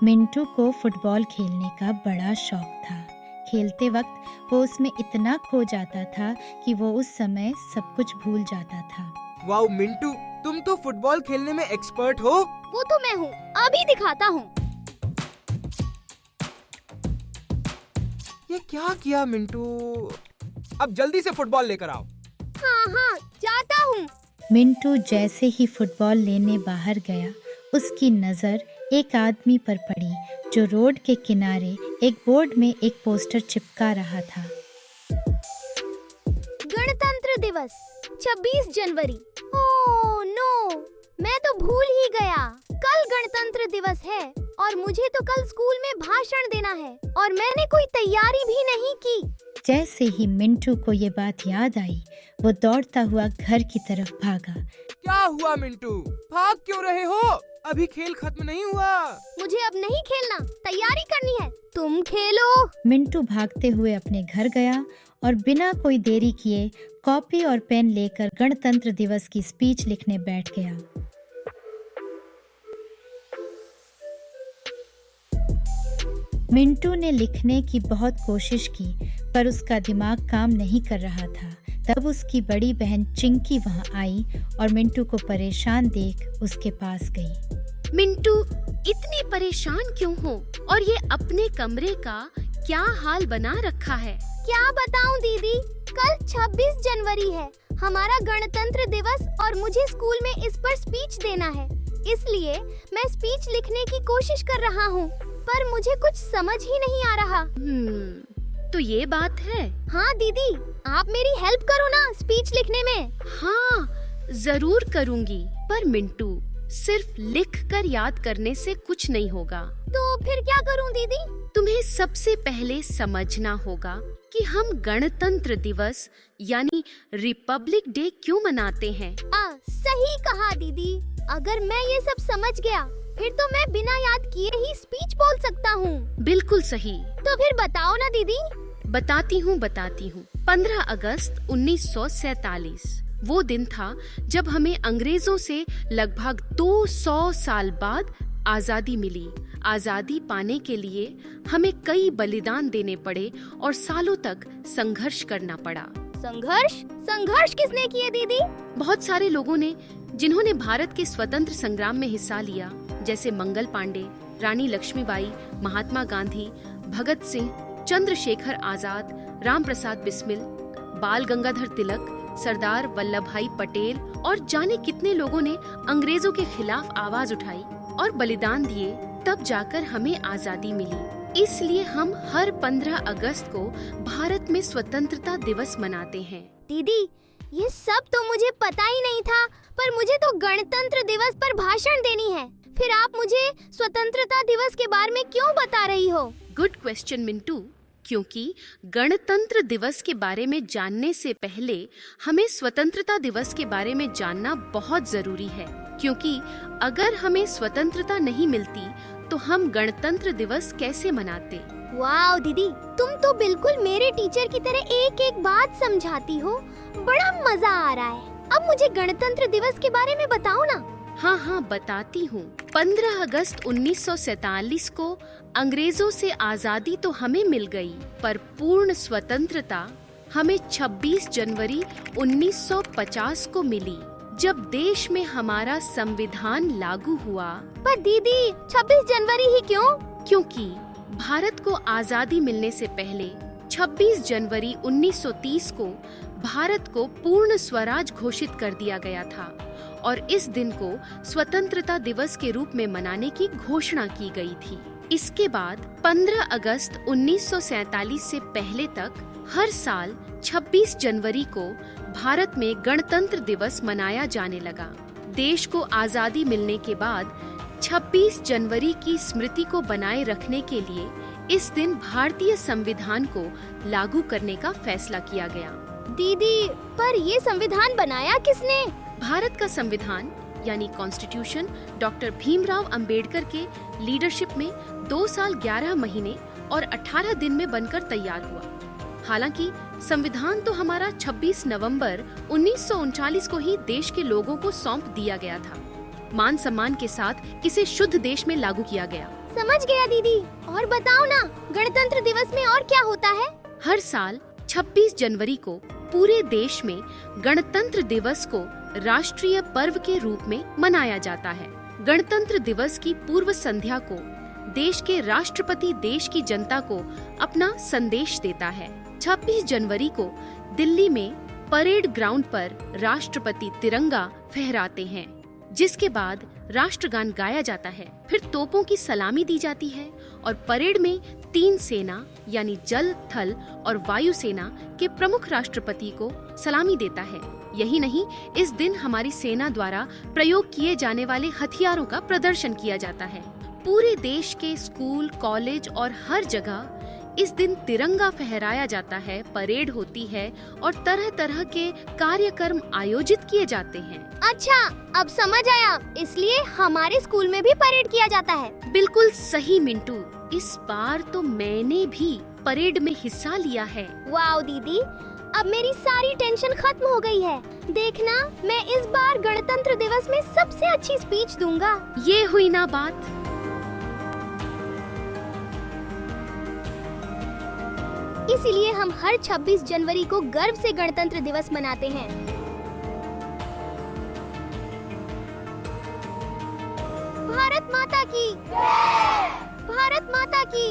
मिंटू को फुटबॉल खेलने का बड़ा शौक था। खेलते वक्त वो उसमें इतना खो जाता था कि वो उस समय सब कुछ भूल जाता था। वाओ मिंटू, तुम तो फुटबॉल खेलने में एक्सपर्ट हो। वो तो मैं हूँ, अभी दिखाता हूँ। ये क्या किया मिंटू? अब जल्दी से फुटबॉल लेकर आओ। हाँ, जाता हूँ। मिंटू जैसे ही फुटबॉल लेने बाहर गया, उसकी नज़र एक आदमी पर पड़ी जो रोड के किनारे एक बोर्ड में एक पोस्टर चिपका रहा था। गणतंत्र दिवस 26 जनवरी। ओह नो, मैं तो भूल ही गया। कल गणतंत्र दिवस है और मुझे तो कल स्कूल में भाषण देना है और मैंने कोई तैयारी भी नहीं की। जैसे ही मिंटू को ये बात याद आई, वो दौड़ता हुआ घर की तरफ भागा। क्या हुआ मिंटू? भाग क्यों रहे हो? अभी खेल खत्म नहीं हुआ। मुझे अब नहीं खेलना, तैयारी करनी है। तुम खेलो। मिंटू भागते हुए अपने घर गया और बिना कोई देरी किए कॉपी और पेन लेकर गणतंत्र दिवस की स्पीच लिखने बैठ गया। मिंटू ने लिखने की बहुत कोशिश की, पर उसका दिमाग काम नहीं कर रहा था। तब उसकी बड़ी बहन चिंकी वहां आई और मिंटू को परेशान देख उसके पास गई। मिंटू, इतनी परेशान क्यों हो? और ये अपने कमरे का क्या हाल बना रखा है? क्या बताऊं दीदी, कल 26 जनवरी है, हमारा गणतंत्र दिवस और मुझे स्कूल में इस पर स्पीच देना है। इसलिए मैं स्पीच लिखने की कोशिश कर रहा हूँ, पर मुझे कुछ समझ ही नहीं आ रहा। तो ये बात है। हाँ दीदी, आप मेरी हेल्प करो ना स्पीच लिखने में। हाँ, जरूर करूँगी। पर मिंटू, सिर्फ लिख कर याद करने से कुछ नहीं होगा। तो फिर क्या करूँ दीदी? तुम्हें सबसे पहले समझना होगा कि हम गणतंत्र दिवस यानी रिपब्लिक डे क्यों मनाते हैं। सही कहा दीदी। अगर मैं ये सब समझ गया, फिर तो मैं बिना याद किए ही स्पीच बोल सकता हूँ। बिल्कुल सही। तो फिर बताओ ना दीदी। बताती हूँ। 15 अगस्त 1947 वो दिन था जब हमें अंग्रेजों से लगभग 200 साल बाद आजादी मिली। आजादी पाने के लिए हमें कई बलिदान देने पड़े और सालों तक संघर्ष करना पड़ा। संघर्ष किसने किए दीदी? बहुत सारे लोगों ने, जिन्होंने भारत के स्वतंत्र संग्राम में हिस्सा लिया, जैसे मंगल पांडे, रानी लक्ष्मीबाई, महात्मा गांधी, भगत सिंह, चंद्रशेखर आजाद, राम प्रसाद बिस्मिल, बाल गंगाधर तिलक, सरदार वल्लभ भाई पटेल और जाने कितने लोगों ने अंग्रेजों के खिलाफ आवाज उठाई और बलिदान दिए। तब जाकर हमें आजादी मिली। इसलिए हम हर 15 अगस्त को भारत में स्वतंत्रता दिवस मनाते हैं। दीदी, ये सब तो मुझे पता ही नहीं था, पर मुझे तो गणतंत्र दिवस पर भाषण देनी है। फिर आप मुझे स्वतंत्रता दिवस के बारे में क्यों बता रही हो? Good question Mintu. क्योंकि गणतंत्र दिवस के बारे में जानने से पहले हमें स्वतंत्रता दिवस के बारे में जानना बहुत जरूरी है। क्योंकि अगर हमें स्वतंत्रता नहीं मिलती तो हम गणतंत्र दिवस कैसे मनाते? वाह दीदी, तुम तो बिल्कुल मेरे टीचर की तरह एक एक बात समझाती हो। बड़ा मजा आ रहा है। अब मुझे गणतंत्र दिवस के बारे में बताओ ना। हाँ, बताती हूँ। 15 अगस्त 1947 को अंग्रेजों से आजादी तो हमें मिल गई, पर पूर्ण स्वतंत्रता हमें 26 जनवरी 1950 को मिली, जब देश में हमारा संविधान लागू हुआ। पर दीदी, 26 जनवरी ही क्यों? क्योंकि भारत को आजादी मिलने से पहले 26 जनवरी 1930 को भारत को पूर्ण स्वराज घोषित कर दिया गया था और इस दिन को स्वतंत्रता दिवस के रूप में मनाने की घोषणा की गई थी। इसके बाद 15 अगस्त 1947 से पहले तक हर साल 26 जनवरी को भारत में गणतंत्र दिवस मनाया जाने लगा। देश को आजादी मिलने के बाद 26 जनवरी की स्मृति को बनाए रखने के लिए इस दिन भारतीय संविधान को लागू करने का फैसला किया गया। दीदी, पर ये संविधान बनाया किसने? भारत का संविधान यानी कॉन्स्टिट्यूशन डॉक्टर भीमराव अंबेडकर के लीडरशिप में 2 साल 11 महीने और 18 दिन में बनकर तैयार हुआ। हालांकि संविधान तो हमारा 26 नवंबर 1939 को ही देश के लोगों को सौंप दिया गया था। मान सम्मान के साथ इसे शुद्ध देश में लागू किया गया। समझ गया दीदी। और बताओ ना, गणतंत्र दिवस में और क्या होता है? हर साल 26 जनवरी को पूरे देश में गणतंत्र दिवस को राष्ट्रीय पर्व के रूप में मनाया जाता है। गणतंत्र दिवस की पूर्व संध्या को देश के राष्ट्रपति देश की जनता को अपना संदेश देता है। 26 जनवरी को दिल्ली में परेड ग्राउंड पर राष्ट्रपति तिरंगा फहराते हैं, जिसके बाद राष्ट्रगान गाया जाता है। फिर तोपों की सलामी दी जाती है और परेड में 3 सेना यानी जल, थल और वायु सेना के प्रमुख राष्ट्रपति को सलामी देता है। यही नहीं, इस दिन हमारी सेना द्वारा प्रयोग किए जाने वाले हथियारों का प्रदर्शन किया जाता है। पूरे देश के स्कूल, कॉलेज और हर जगह इस दिन तिरंगा फहराया जाता है, परेड होती है और तरह तरह के कार्यक्रम आयोजित किए जाते हैं। अच्छा, अब समझ आया, इसलिए हमारे स्कूल में भी परेड किया जाता है। बिल्कुल सही मिंटू, इस बार तो मैंने भी परेड में हिस्सा लिया है। वाओ दीदी, अब मेरी सारी टेंशन खत्म हो गई है। देखना, मैं इस बार गणतंत्र दिवस में सबसे अच्छी स्पीच दूंगा। ये हुई ना बात। इसीलिए हम हर 26 जनवरी को गर्व से गणतंत्र दिवस मनाते हैं। भारत माता की, भारत माता की।